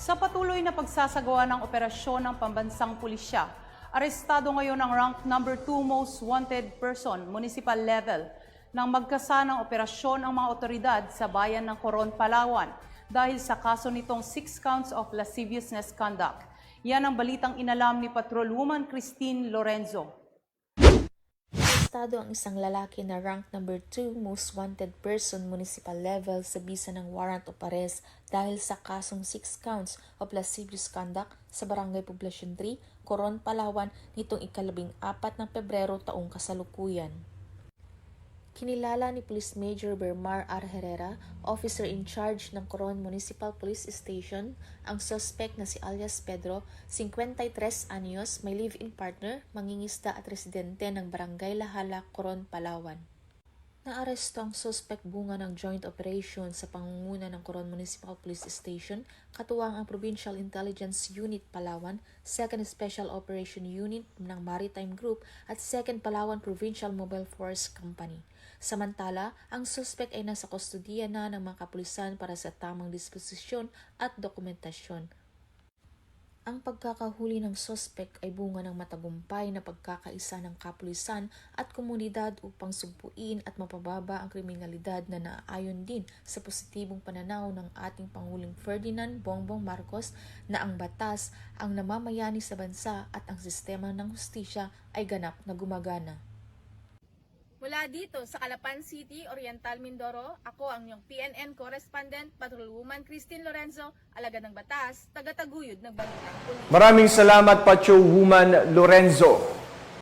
Sa patuloy na pagsasagawa ng operasyon ng pambansang pulisya, arestado ngayon ang rank number 2 most wanted person, municipal level, nang magkasanang operasyon ang mga otoridad sa bayan ng Coron, Palawan dahil sa kaso nitong 6 counts of lasciviousness conduct. Yan ang balitang inalam ni Patrolwoman Christine Lorenzo. Arestado ang isang lalaki na rank number 2 most wanted person municipal level sa bisa ng warrant of arrest dahil sa kasong 6 counts of lascivious conduct sa Barangay Poblacion 3, Coron, Palawan nitong ika-14 ng Pebrero taong kasalukuyan. Kinilala ni Police Major Bermar R. Herrera, officer in charge ng Coron Municipal Police Station, ang suspect na si alias Pedro, 53 anyos, may live-in partner, mangingisda at residente ng Barangay Lahala, Coron, Palawan. Naaresto ang suspect bunga ng joint operation sa pangunguna ng Coron Municipal Police Station, katuwang ang Provincial Intelligence Unit Palawan, 2nd Special Operation Unit ng Maritime Group at 2nd Palawan Provincial Mobile Force Company. Samantala, ang suspect ay nasa kustodiya na ng mga kapulisan para sa tamang disposisyon at dokumentasyon. Ang pagkakahuli ng suspect ay bunga ng matagumpay na pagkakaisa ng kapulisan at komunidad upang sugpuin at mapababa ang kriminalidad na naaayon din sa positibong pananaw ng ating Pangulong Ferdinand Bongbong Marcos na ang batas ang namamayani sa bansa at ang sistema ng hustisya ay ganap na gumagana. Mula dito sa Calapan City, Oriental Mindoro, ako ang iyong PNN correspondent, Patrolwoman Christine Lorenzo, alagad ng batas, taga-taguyod ng Balitang Pulis. Maraming salamat, Patrolwoman Lorenzo.